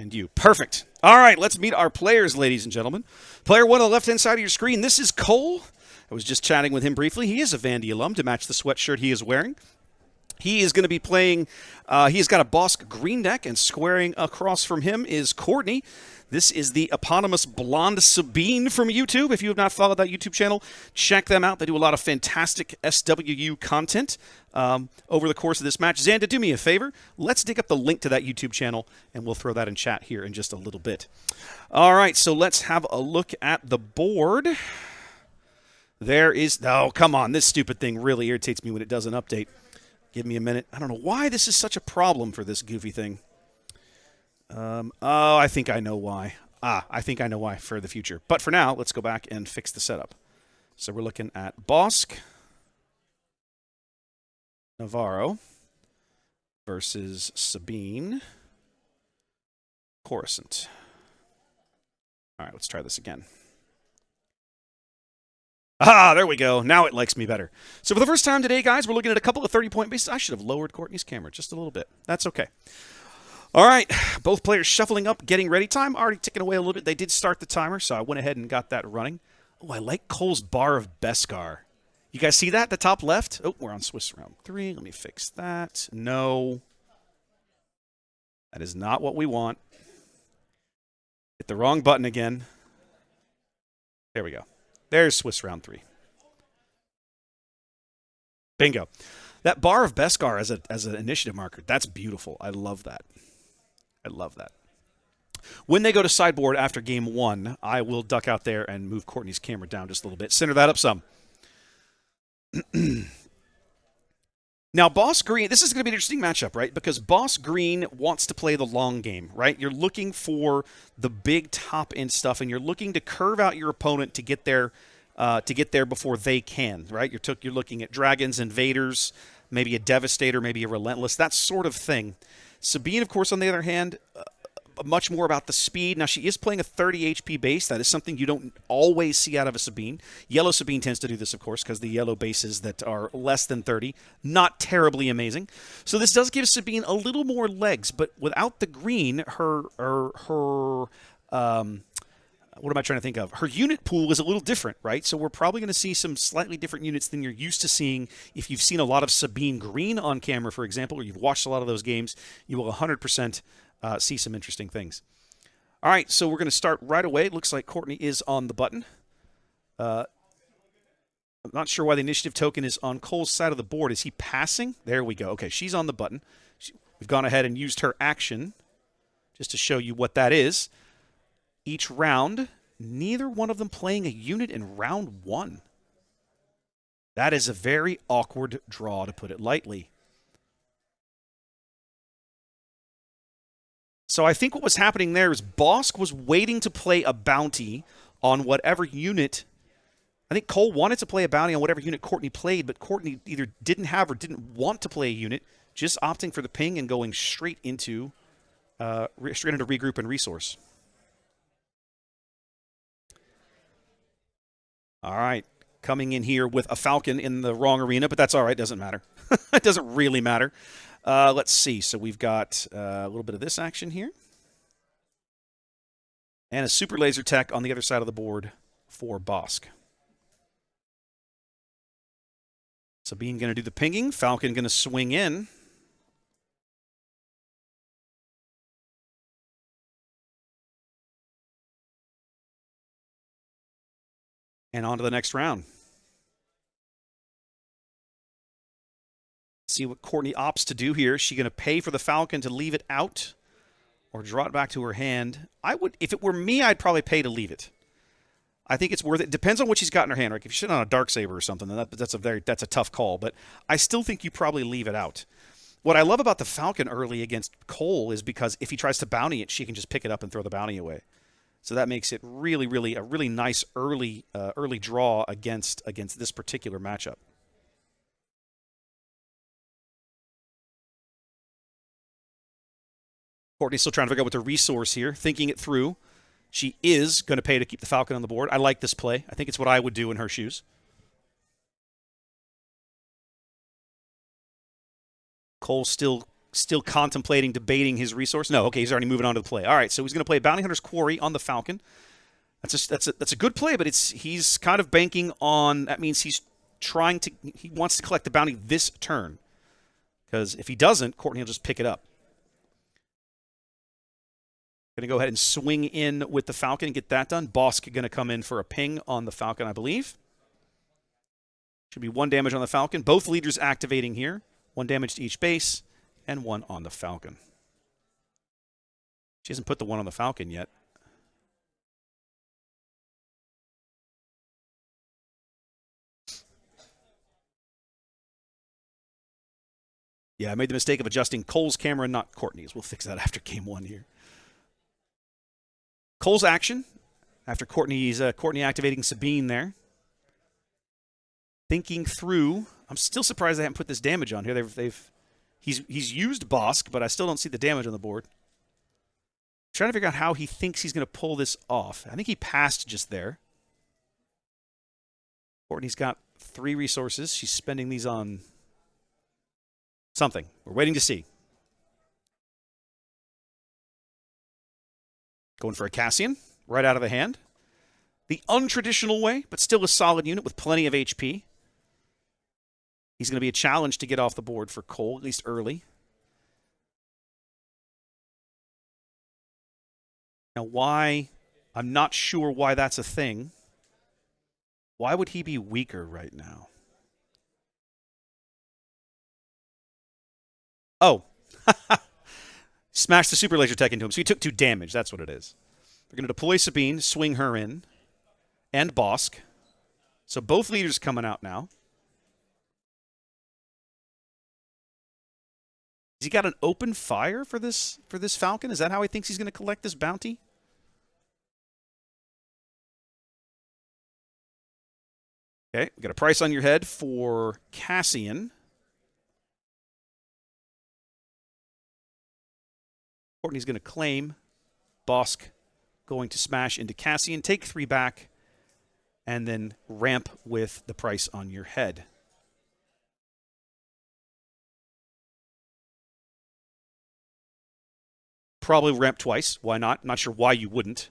And you. Perfect. All right, let's meet our players, ladies and gentlemen. Player one on the left-hand side of your screen, this is Cole. I was just chatting with him briefly. He is a Vandy alum to match the sweatshirt he is wearing. He is going to be playing, he's got a Bossk green deck, and squaring across from him is Courtney. This is the eponymous blonde Sabine from YouTube. If you have not followed that YouTube channel, check them out. They do a lot of fantastic SWU content over the course of this match. Xander, do me a favor. Let's dig up the link to that YouTube channel, and we'll throw that in chat here in just a little bit. All right, so let's have a look at the board. There is, oh, come on. This stupid thing really irritates me when it doesn't update. Give me a minute. I don't know why this is such a problem for this goofy thing. Oh, I think I know why. I think I know why for the future. But for now, let's go back and fix the setup. So we're looking at Bossk Navarro versus Sabine Coruscant. All right, let's try this again. Ah, there we go. Now it likes me better. So for the first time today, guys, we're looking at a couple of 30-point bases. I should have lowered Courtney's camera just a little bit. That's okay. All right, both players shuffling up, getting ready. Time already ticking away a little bit. They did start the timer, so I went ahead and got that running. Oh, I like Cole's bar of Beskar. You guys see that, the top left? Oh, we're on Swiss round 3. Let me fix that. No. That is not what we want. Hit the wrong button again. There we go. There's Swiss round 3. Bingo. That bar of Beskar as an initiative marker, that's beautiful. I love that. I love that. When they go to sideboard after game 1, I will duck out there and move Courtney's camera down just a little bit. Center that up some. Now, Bossk Green, this is going to be an interesting matchup, right? Because Bossk Green wants to play the long game, right? You're looking for the big top-end stuff, and you're looking to curve out your opponent to get there before they can, right? You're looking at dragons, invaders, maybe a devastator, maybe a relentless, that sort of thing. Sabine, of course, on the other hand, much more about the speed. Now, she is playing a 30 HP base. That is something you don't always see out of a Sabine. Yellow Sabine tends to do this, of course, because the yellow bases that are less than 30, not terribly amazing. So this does give Sabine a little more legs, but without the green, her what am I trying to think of? Her unit pool is a little different, right? So we're probably going to see some slightly different units than you're used to seeing. If you've seen a lot of Sabine Green on camera, for example, or you've watched a lot of those games, you will 100% see some interesting things. All right, so we're going to start right away. It looks like Courtney is on the button. I'm not sure why the initiative token is on Cole's side of the board. Is he passing? There we go. Okay, she's on the button. We've gone ahead and used her action just to show you what that is. Each round, neither one of them playing a unit in round 1. That is a very awkward draw, to put it lightly. So I think what was happening there is Bossk was waiting to play a bounty on whatever unit. I think Cole wanted to play a bounty on whatever unit Courtney played, but Courtney either didn't have or didn't want to play a unit, just opting for the ping and going straight into regroup and resource. All right, coming in here with a Falcon in the wrong arena, but that's all right. Doesn't matter. It doesn't really matter. Let's see. So we've got a little bit of this action here. And a super laser tech on the other side of the board for Bossk. Sabine going to do the pinging. Falcon going to swing in. And on to the next round. See what Courtney opts to do here. Is she going to pay for the Falcon to leave it out or draw it back to her hand? I would, if it were me, I'd probably pay to leave it. I think it's worth it. Depends on what she's got in her hand. Like if she's on a Darksaber or something, then that's a tough call. But I still think you probably leave it out. What I love about the Falcon early against Cole is because if he tries to bounty it, she can just pick it up and throw the bounty away. So that makes it really, really a really nice early draw against this particular matchup. Courtney's still trying to figure out what to resource here, thinking it through. She is going to pay to keep the Falcon on the board. I like this play. I think it's what I would do in her shoes. Cole still still contemplating, debating his resource. No, okay, he's already moving on to the play. All right, so he's going to play Bounty Hunter's Quarry on the Falcon. That's a good play, but he's kind of banking on. That means he wants to collect the bounty this turn, because if he doesn't, Courtney will just pick it up. Going to go ahead and swing in with the Falcon and get that done. Bossk going to come in for a ping on the Falcon, I believe. Should be 1 damage on the Falcon. Both leaders activating here. 1 damage to each base, and 1 on the Falcon. She hasn't put the 1 on the Falcon yet. Yeah, I made the mistake of adjusting Cole's camera, not Courtney's. We'll fix that after game 1 here. Cole's action after Courtney activating Sabine there. Thinking through, I'm still surprised they haven't put this damage on here. He's used Bossk, but I still don't see the damage on the board. Trying to figure out how he thinks he's going to pull this off. I think he passed just there. Courtney's got 3 resources. She's spending these on something. We're waiting to see. Going for a Cassian right out of the hand. The untraditional way, but still a solid unit with plenty of HP. He's going to be a challenge to get off the board for Cole, at least early. Now, why? I'm not sure why that's a thing. Why would he be weaker right now? Oh. Smashed the super laser tech into him, so he took 2 damage. That's what it is. They're going to deploy Sabine, swing her in, and Bossk. So both leaders coming out now. Has he got an open fire for this Falcon? Is that how he thinks he's going to collect this bounty? Okay, we got a price on your head for Cassian. Courtney's going to claim. Bossk going to smash into Cassian, take 3 back, and then ramp with the price on your head. Probably ramp twice. Why not? Not sure why you wouldn't.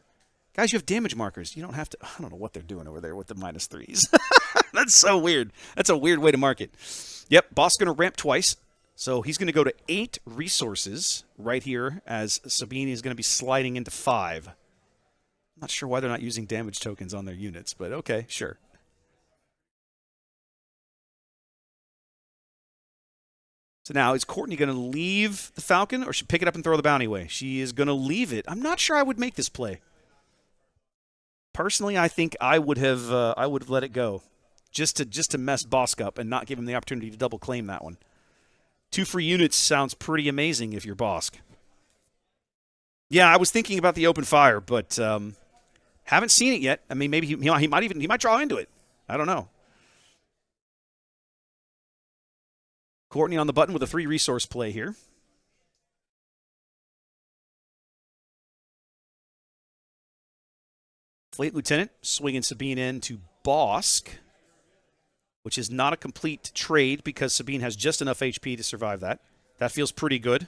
Guys, you have damage markers. You don't have to. I don't know what they're doing over there with the -3s. That's so weird. That's a weird way to mark it. Yep, Bossk's going to ramp twice. So he's going to go to 8 resources right here as Sabine is going to be sliding into 5. Not sure why they're not using damage tokens on their units, but okay, sure. So now, is Courtney going to leave the Falcon or should pick it up and throw the bounty away? She is going to leave it. I'm not sure I would make this play. Personally, I think I would have let it go just to mess Bossk up and not give him the opportunity to double claim that one. 2 free units sounds pretty amazing if you're Bossk. Yeah, I was thinking about the open fire, but haven't seen it yet. I mean, maybe he might draw into it. I don't know. Courtney on the button with a 3 resource play here. Fleet Lieutenant swinging Sabine in to Bossk, which is not a complete trade because Sabine has just enough HP to survive that. That feels pretty good.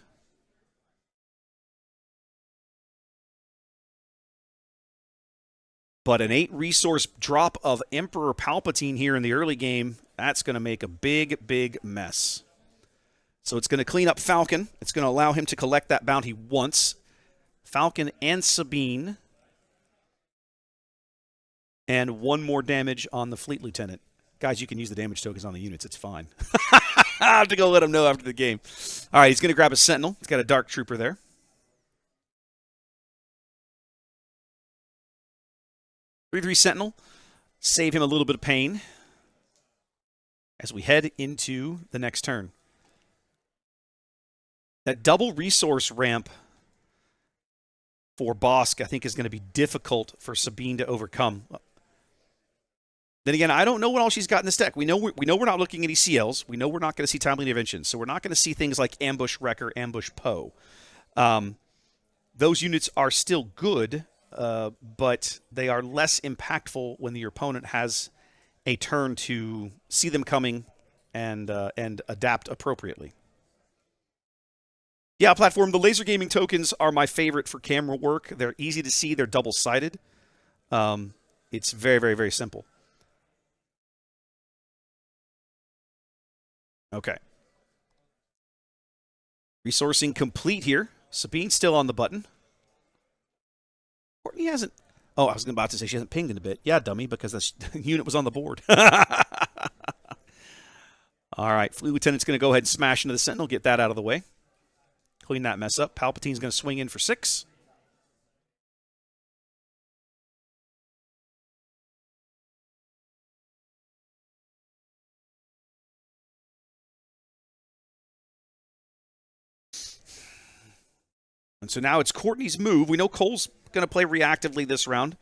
But an 8 resource drop of Emperor Palpatine here in the early game, that's going to make a big, big mess. So it's going to clean up Falcon. It's going to allow him to collect that bounty once. Falcon and Sabine. And 1 more damage on the Fleet Lieutenant. Guys, you can use the damage tokens on the units. It's fine. I have to go let him know after the game. All right, he's going to grab a Sentinel. He's got a Dark Trooper there. 3/3 Sentinel. Save him a little bit of pain as we head into the next turn. That double resource ramp for Bossk, I think, is going to be difficult for Sabine to overcome. Then again, I don't know what all she's got in this deck. We know we're not looking at ECLs. We know we're not going to see timely interventions. So we're not going to see things like Ambush Wrecker, Ambush Poe. Those units are still good, but they are less impactful when your opponent has a turn to see them coming and adapt appropriately. Yeah, platform. The laser gaming tokens are my favorite for camera work. They're easy to see. They're double-sided. It's very, very, very simple. Okay. Resourcing complete here. Sabine still on the button. Courtney hasn't... Oh, I was about to say she hasn't pinged in a bit. Yeah, dummy, because the unit was on the board. All right, Fleet Lieutenant's going to go ahead and smash into the Sentinel, get that out of the way. Clean that mess up. Palpatine's going to swing in for 6. And so now it's Courtney's move. We know Cole's going to play reactively this round.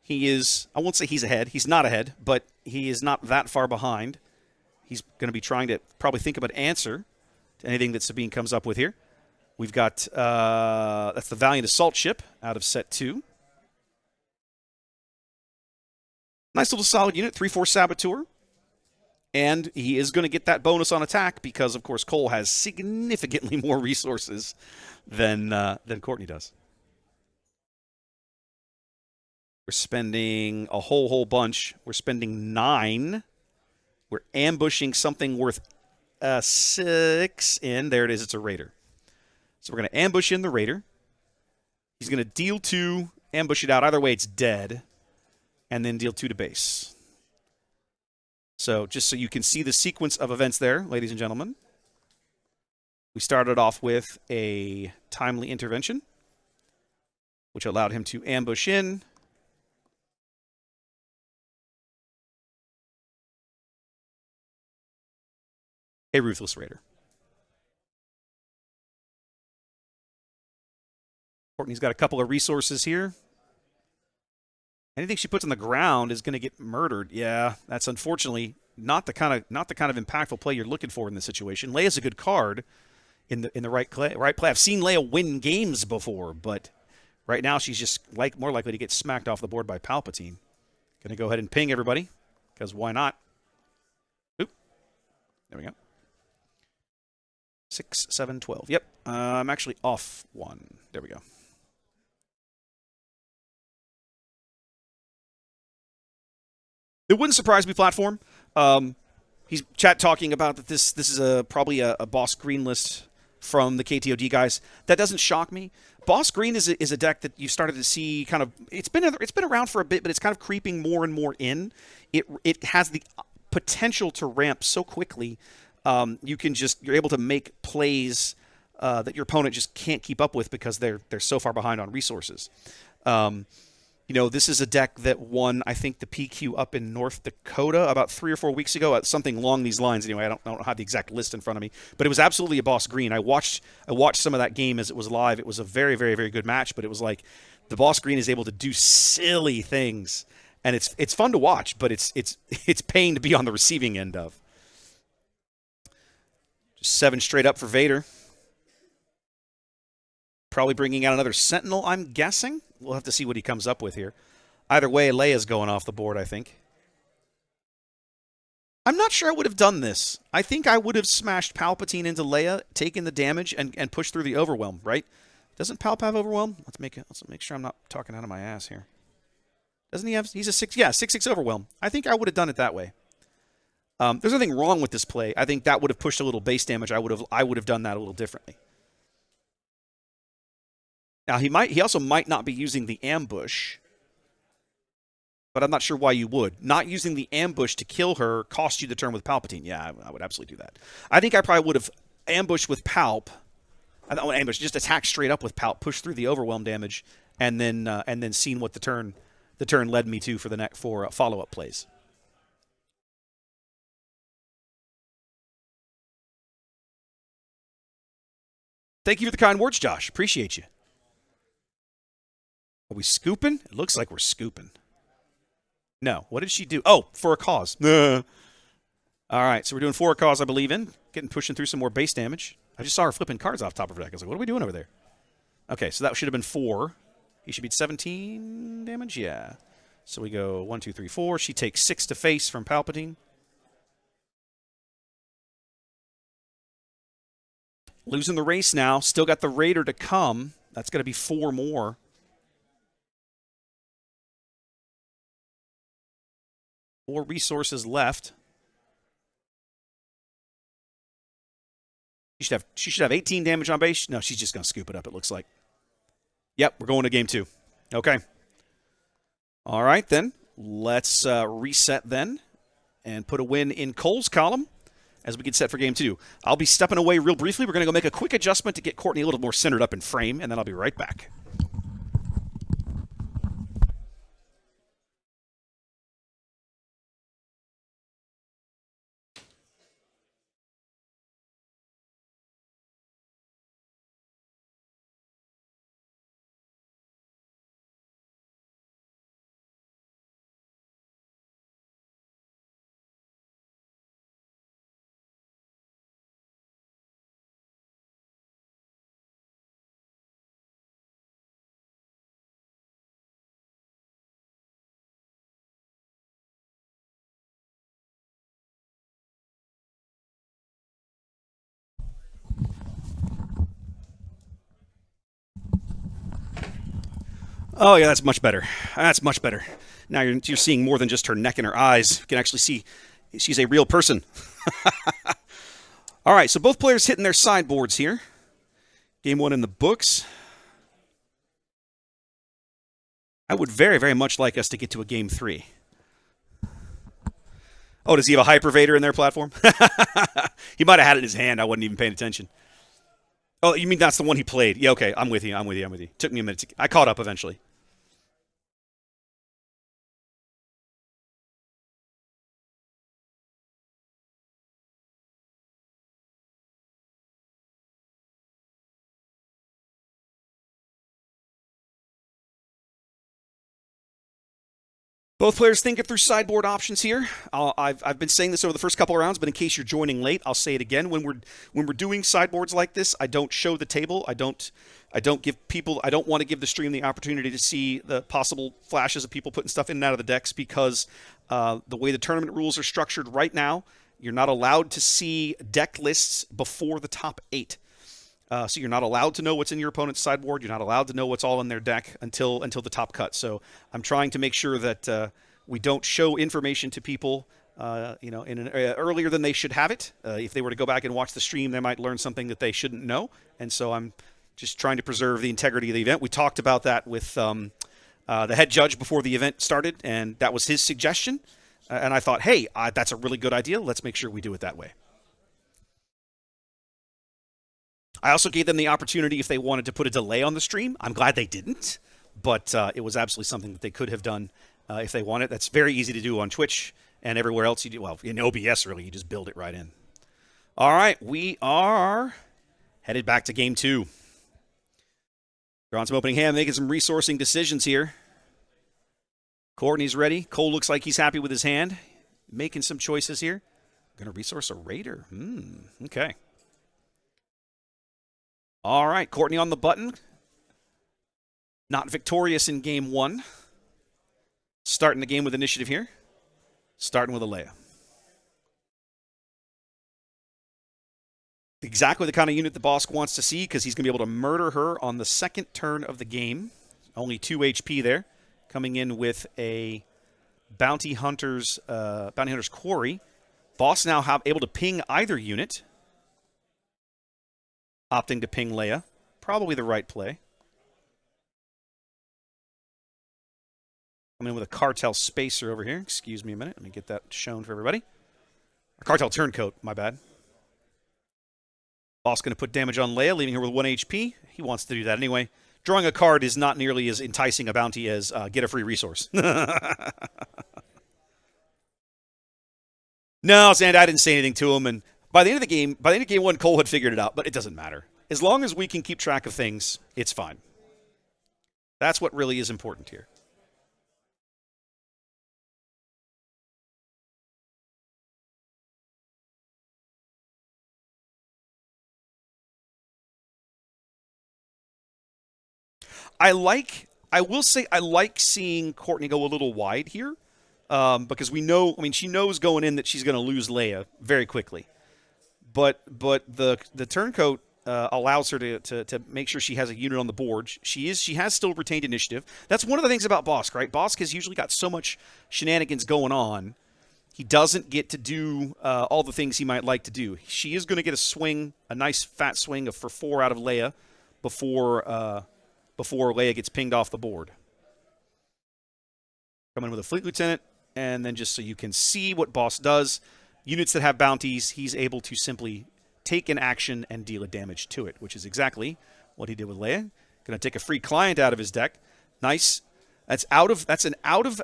He is, I won't say he's ahead. He's not ahead, but he is not that far behind. He's going to be trying to probably think of an answer to anything that Sabine comes up with here. We've got, that's the Valiant Assault Ship out of set 2. Nice little solid unit, 3-4 Saboteur. And he is going to get that bonus on attack because, of course, Cole has significantly more resources than Courtney does. We're spending a whole bunch. We're spending 9. We're ambushing something worth 6 in. There it is. It's a Raider. So we're going to ambush in the Raider. He's going to deal 2, ambush it out. Either way, it's dead. And then deal 2 to base. So just so you can see the sequence of events there, ladies and gentlemen. We started off with a timely intervention, which allowed him to ambush in. A Ruthless Raider. Courtney's got a couple of resources here. Anything she puts on the ground is going to get murdered. Yeah, that's unfortunately not the kind of impactful play you're looking for in this situation. Leia's a good card in the right play. I've seen Leia win games before, but right now she's just more likely to get smacked off the board by Palpatine. Going to go ahead and ping everybody because why not? Oop. There we go. 6, 7, 12. Yep. I'm actually off 1. There we go. It wouldn't surprise me, platform. He's chat talking about that this is probably a Bossk Green list from the KTOD guys. That doesn't shock me. Bossk Green is a deck that you've started to see kind of. It's been around for a bit, but it's kind of creeping more and more in. It has the potential to ramp so quickly. You're able to make plays that your opponent just can't keep up with because they're so far behind on resources. This is a deck that won, I think, the PQ up in North Dakota about 3 or 4 weeks ago, something along these lines. Anyway, I don't have the exact list in front of me, but it was absolutely a Bossk Green. I watched some of that game as it was live. It was a very, very, very good match, but it was like the Bossk Green is able to do silly things, and it's fun to watch, but it's pain to be on the receiving end of. Just 7 straight up for Vader. Probably bringing out another Sentinel, I'm guessing. We'll have to see what he comes up with here. Either way, Leia's going off the board, I think. I'm not sure I would have done this. I think I would have smashed Palpatine into Leia, taken the damage, and pushed through the Overwhelm, right? Doesn't Palp have Overwhelm? Let's make sure I'm not talking out of my ass here. Doesn't he have? He's a 6/6 Overwhelm. I think I would have done it that way. There's nothing wrong with this play. I think that would have pushed a little base damage. I would have done that a little differently. Now, he also might not be using the ambush, but I'm not sure why you would. Not using the ambush to kill her cost you the turn with Palpatine. Yeah, I would absolutely do that. I think I probably would have ambushed with Palp. I don't want to ambush, just attack straight up with Palp, push through the overwhelm damage, and then seen what the turn led me to for the next follow-up plays. Thank you for the kind words, Josh. Appreciate you. Are we scooping? It looks like we're scooping. No. What did she do? Oh, for a cause. All right, so we're doing for a cause I believe in. Pushing through some more base damage. I just saw her flipping cards off top of her deck. I was like, what are we doing over there? Okay, so that should have been 4. He should be 17 damage? Yeah. So we go 1, 2, 3, 4. She takes 6 to face from Palpatine. Losing the race now. Still got the Raider to come. That's going to be 4 more. 4 resources left. She should have 18 damage on base. No, she's just going to scoop it up, it looks like. Yep, we're going to game 2. Okay. All right, then. Let's reset then and put a win in Cole's column as we get set for game 2. I'll be stepping away real briefly. We're going to go make a quick adjustment to get Courtney a little more centered up in frame, and then I'll be right back. Oh, yeah, that's much better. That's much better. Now you're seeing more than just her neck and her eyes. You can actually see she's a real person. All right, so both players hitting their sideboards here. Game 1 in the books. I would very, very much like us to get to a game 3. Oh, does he have a Hypervader in their platform? He might have had it in his hand. I wasn't even paying attention. Oh, you mean that's the one he played? Yeah, okay. I'm with you. Took me a minute. I caught up eventually. Both players thinking through sideboard options here. I've been saying this over the first couple of rounds, but in case you're joining late, I'll say it again. When we're doing sideboards like this, I don't show the table. I don't want to give the stream the opportunity to see the possible flashes of people putting stuff in and out of the decks because the way the tournament rules are structured right now, you're not allowed to see deck lists before the top 8. So you're not allowed to know what's in your opponent's sideboard. You're not allowed to know what's all in their deck until the top cut. So I'm trying to make sure that we don't show information to people, earlier than they should have it. If they were to go back and watch the stream, they might learn something that they shouldn't know. And so I'm just trying to preserve the integrity of the event. We talked about that with the head judge before the event started, and that was his suggestion. And I thought, hey, that's a really good idea. Let's make sure we do it that way. I also gave them the opportunity if they wanted to put a delay on the stream. I'm glad they didn't, but it was absolutely something that they could have done if they wanted. That's very easy to do on Twitch and everywhere else you do. Well, in OBS, really, you just build it right in. All right, we are headed back to game 2. Drawing some opening hand, making some resourcing decisions here. Courtney's ready. Cole looks like he's happy with his hand. Making some choices here. Going to resource a Raider. Okay. All right, Courtney on the button. Not victorious in game 1. Starting the game with initiative here. Starting with a Leia. Exactly the kind of unit the Bossk wants to see because he's going to be able to murder her on the second turn of the game. Only 2 HP there. Coming in with a Bounty Hunter's Quarry. Bossk now able to ping either unit. Opting to ping Leia. Probably the right play. I'm in with a Cartel Spacer over here. Excuse me a minute. Let me get that shown for everybody. A Cartel Turncoat, my bad. Bossk going to put damage on Leia, leaving her with 1 HP. He wants to do that anyway. Drawing a card is not nearly as enticing a bounty as get a free resource. No, Sandy, I didn't say anything to him, and by the end of game 1, Cole had figured it out, but it doesn't matter. As long as we can keep track of things, it's fine. That's what really is important here. I will say I like seeng Courtney go a little wide here because we know, she knows going in that she's going to lose Leia very quickly. But the turncoat allows her to make sure she has a unit on the board. She has still retained initiative. That's one of the things about Bossk, right? Bossk has usually got so much shenanigans going on. He doesn't get to do all the things he might like to do. She is going to get a swing, a nice fat swing for 4 out of Leia before Leia gets pinged off the board. Coming with a Fleet Lieutenant, and then just so you can see what Bossk does, units that have bounties, he's able to simply take an action and deal a damage to it, which is exactly what he did with Leia. Going to take a free client out of his deck. Nice. That's an out of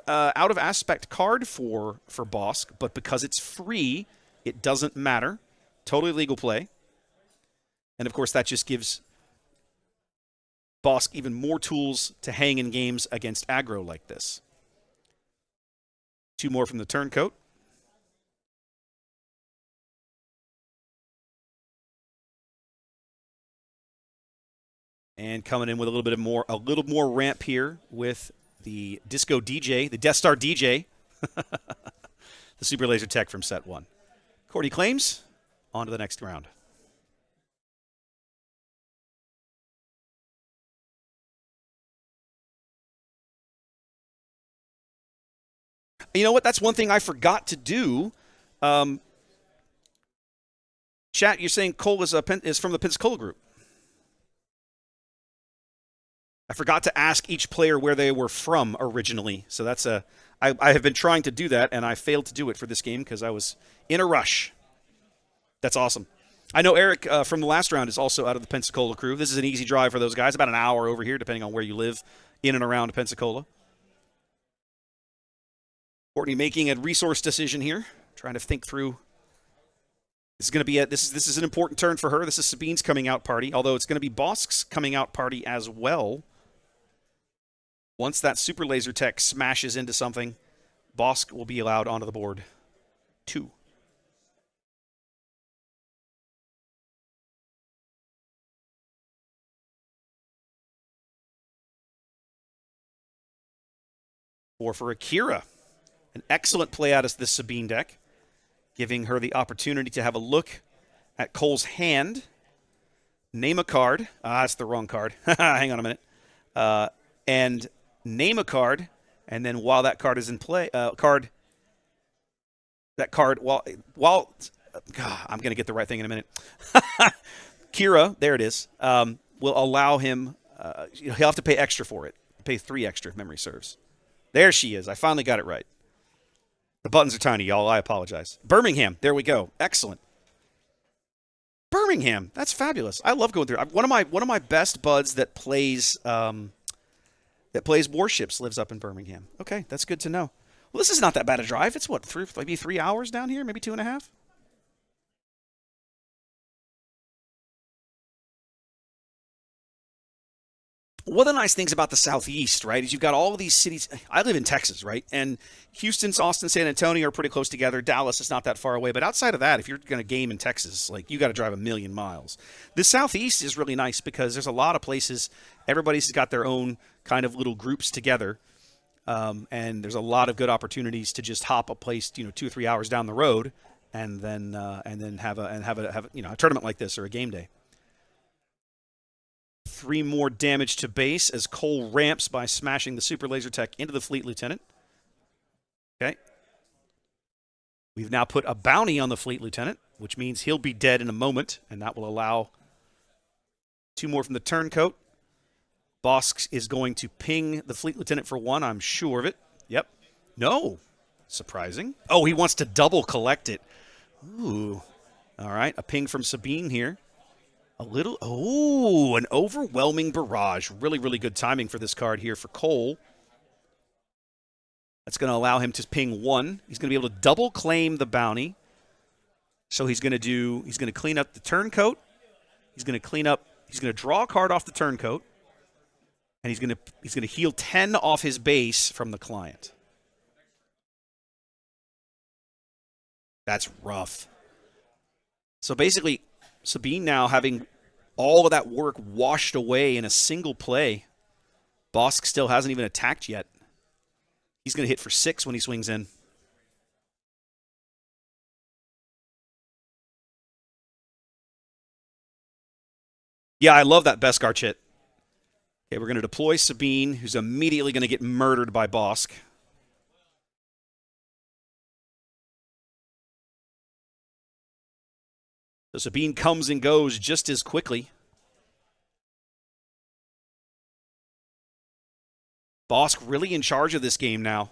aspect card for Bossk, but because it's free, it doesn't matter. Totally legal play. And of course, that just gives Bossk even more tools to hang in games against aggro like this. 2 more from the turncoat. And coming in with a little more ramp here with the Disco DJ, the Death Star DJ, the Super Laser Tech from set 1. Courtney claims, on to the next round. You know what? That's one thing I forgot to do. Chat, you're saying Cole is from the Pensacola group. I forgot to ask each player where they were from originally. So that's I have been trying to do that, and I failed to do it for this game because I was in a rush. That's awesome. I know Eric from the last round is also out of the Pensacola crew. This is an easy drive for those guys, about an hour over here, depending on where you live in and around Pensacola. Courtney making a resource decision here, trying to think through. This is going to be this is an important turn for her. This is Sabine's coming out party, although it's going to be Bossk's coming out party as well. Once that Super Laser Tech smashes into something, Bossk will be allowed onto the board 2. Or for Akira. An excellent play out of this Sabine deck, giving her the opportunity to have a look at Cole's hand, name a card. That's the wrong card. Hang on a minute. And name a card, and then while that card is in play, while God, I'm going to get the right thing in a minute. Kira, there it is, will allow him, he'll have to pay extra for it. Pay 3 extra if memory serves. There she is. I finally got it right. The buttons are tiny, y'all. I apologize. Birmingham. There we go. Excellent. Birmingham. That's fabulous. I love going through. One of my best buds that plays warships lives up in Birmingham. Okay, that's good to know. Well, this is not that bad a drive. It's what, maybe 3 hours down here, maybe 2.5. One of the nice things about the Southeast, right, is you've got all of these cities. I live in Texas, right? And Houston, Austin, San Antonio are pretty close together. Dallas is not that far away. But outside of that, if you're going to game in Texas, like, you got to drive 1,000,000 miles. The Southeast is really nice because there's a lot of places. Everybody's got their own kind of little groups together. And there's a lot of good opportunities to just hop a place, 2 or 3 hours down the road and then have a tournament like this or a game day. 3 more damage to base as Cole ramps by smashing the Super Laser Tech into the Fleet Lieutenant. Okay. We've now put a bounty on the Fleet Lieutenant, which means he'll be dead in a moment, and that will allow 2 more from the turncoat. Bossk is going to ping the Fleet Lieutenant for 1, I'm sure of it. Yep. No. Surprising. Oh, he wants to double collect it. Ooh. All right, a ping from Sabine here. An overwhelming barrage. Really, really good timing for this card here for Cole. That's going to allow him to ping 1. He's going to be able to double claim the bounty. So he's going to clean up the turncoat. He's going to draw a card off the turncoat. And he's going to heal 10 off his base from the client. That's rough. So basically, Sabine now having all of that work washed away in a single play. Bossk still hasn't even attacked yet. He's going to hit for 6 when he swings in. Yeah, I love that Beskar chit. Okay, we're going to deploy Sabine, who's immediately going to get murdered by Bossk. So Sabine comes and goes just as quickly. Bossk really in charge of this game now.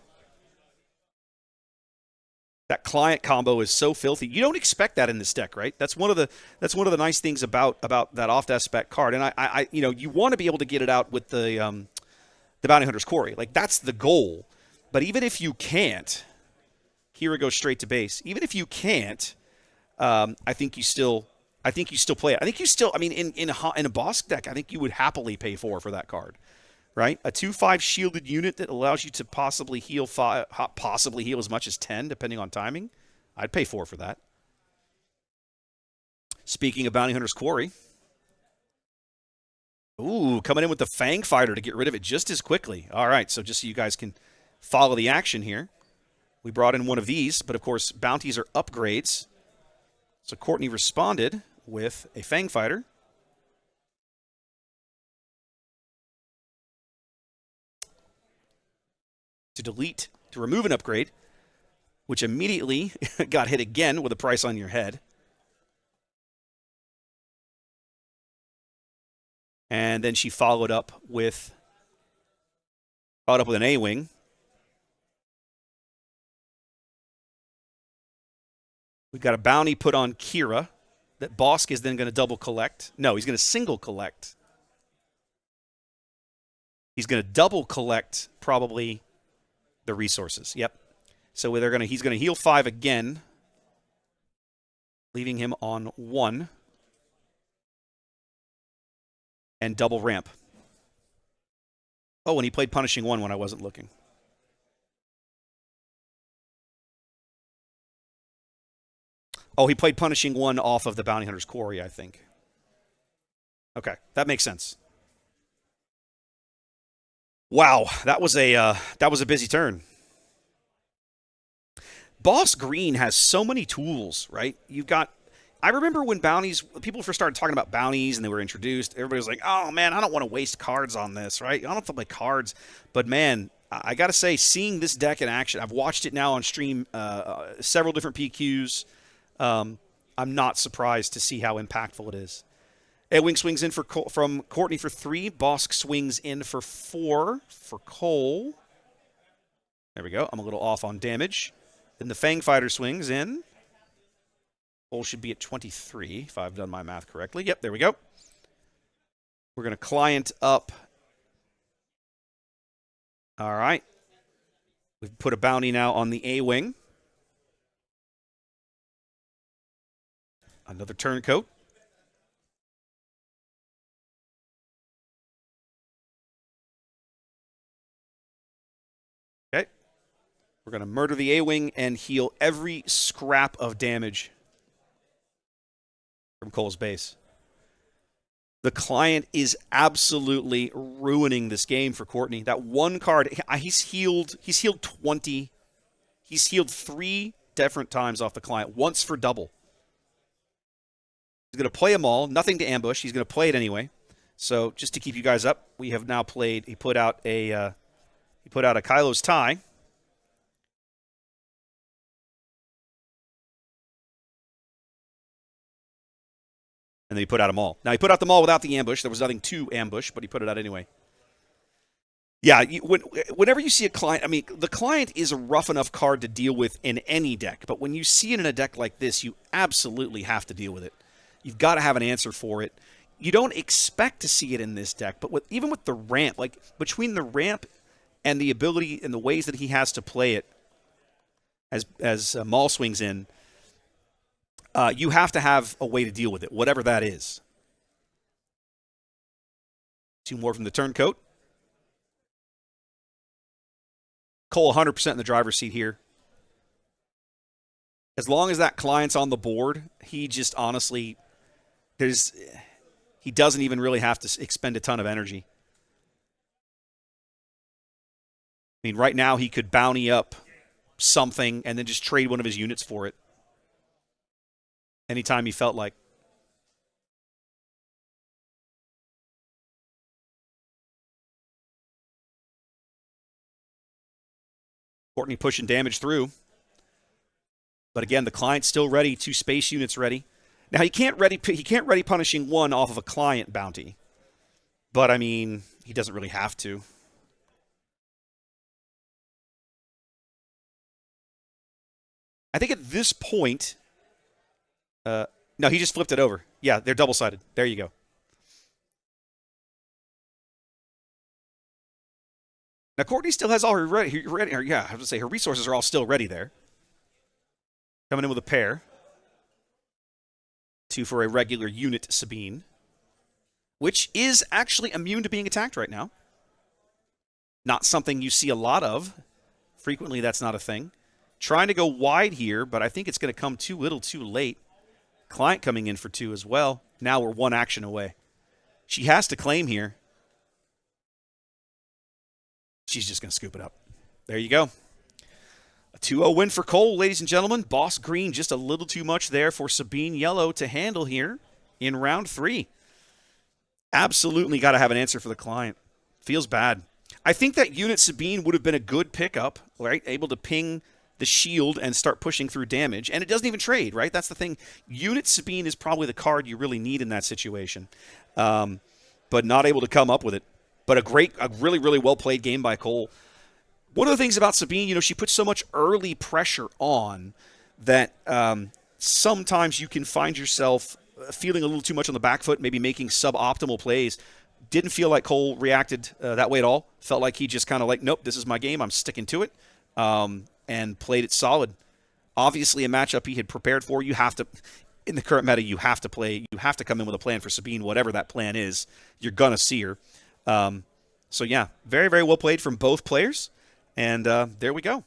That client combo is so filthy. You don't expect that in this deck, right? That's one of the nice things about that off death spec card. And I you want to be able to get it out with the Bounty Hunter's Quarry. Like that's the goal. But even if you can't, here it goes straight to base. Even if you can't, I think you still play it. I think you still. I mean, in a Bossk deck, I think you would happily pay for that card, right? A 2/5 shielded unit that allows you to possibly heal as much as 10, depending on timing. I'd pay for that. Speaking of Bounty Hunter's Quarry, ooh, coming in with the Fang Fighter to get rid of it just as quickly. All right, so just so you guys can follow the action here, we brought in one of these, but of course bounties are upgrades. So Courtney responded with a Fang Fighter. To remove an upgrade, which immediately got hit again with a price on your head. And then she followed up with an A-Wing. We've got a bounty put on Kira that Bossk is then going to double collect. No, he's going to single collect. He's going to double collect probably the resources. Yep. So he's going to heal 5 again, leaving him on 1 and double ramp. Oh, and he played Punishing 1 when I wasn't looking. Oh, he played Punishing 1 off of the Bounty Hunter's Quarry, I think. Okay, that makes sense. Wow, that was a busy turn. Boss Green has so many tools, right? I remember when people first started talking about bounties and they were introduced, everybody was like, oh man, I don't want to waste cards on this, right? I don't have to play cards. But man, I got to say, seeing this deck in action, I've watched it now on stream, several different PQs. I'm not surprised to see how impactful it is. A-Wing swings in from Courtney for 3. Bossk swings in for 4 for Cole. There we go. I'm a little off on damage. Then the Fang Fighter swings in. Cole should be at 23, if I've done my math correctly. Yep, there we go. We're going to client up. All right. We've put a bounty now on the A-Wing. Another turncoat. Okay. We're going to murder the A-Wing and heal every scrap of damage from Cole's base. The client is absolutely ruining this game for Courtney. That one card, he's healed 20. He's healed 3 different times off the client, once for double. He's going to play them all, nothing to ambush. He's going to play it anyway. So just to keep you guys up, we have now played, he put out a Kylo's tie. And then he put out them all. Now, he put out them all without the ambush. There was nothing to ambush, but he put it out anyway. Yeah, whenever you see a client, I mean, the client is a rough enough card to deal with in any deck. But when you see it in a deck like this, you absolutely have to deal with it. You've got to have an answer for it. You don't expect to see it in this deck, but even with the ramp, like between the ramp and the ability and the ways that he has to play it as Maul swings in, you have to have a way to deal with it, whatever that is. 2 more from the turncoat. Cole 100% in the driver's seat here. As long as that client's on the board, he just honestly, he doesn't even really have to expend a ton of energy. I mean, right now he could bounty up something and then just trade one of his units for it anytime he felt like. Courtney pushing damage through. But again, the client's still ready. 2 space units ready. Now, he can't ready punishing 1 off of a client bounty. But, I mean, he doesn't really have to. I think at this point... no, he just flipped it over. Yeah, they're double-sided. There you go. Now, Courtney still has all her ready. I have to say, her resources are all still ready there. Coming in with a pair. 2 for a regular unit Sabine, which is actually immune to being attacked right now. Not something you see a lot of. Frequently, that's not a thing. Trying to go wide here, but I think it's going to come too little too late. Client coming in for 2 as well. Now we're 1 action away. She has to claim here. She's just going to scoop it up. There you go. A 2-0 win for Cole, ladies and gentlemen. Bossk Green just a little too much there for Sabine Yellow to handle here in round 3. Absolutely got to have an answer for the client. Feels bad. I think that unit Sabine would have been a good pickup, right? Able to ping the shield and start pushing through damage. And it doesn't even trade, right? That's the thing. Unit Sabine is probably the card you really need in that situation. But not able to come up with it. But a really, really well-played game by Cole. One of the things about Sabine, she puts so much early pressure on that sometimes you can find yourself feeling a little too much on the back foot, maybe making suboptimal plays. Didn't feel like Cole reacted that way at all. Felt like he just kind of like, nope, this is my game. I'm sticking to it, and played it solid. Obviously, a matchup he had prepared for. You have to, in the current meta, you have to come in with a plan for Sabine, whatever that plan is. You're going to see her. So, yeah, very, very well played from both players. And there we go.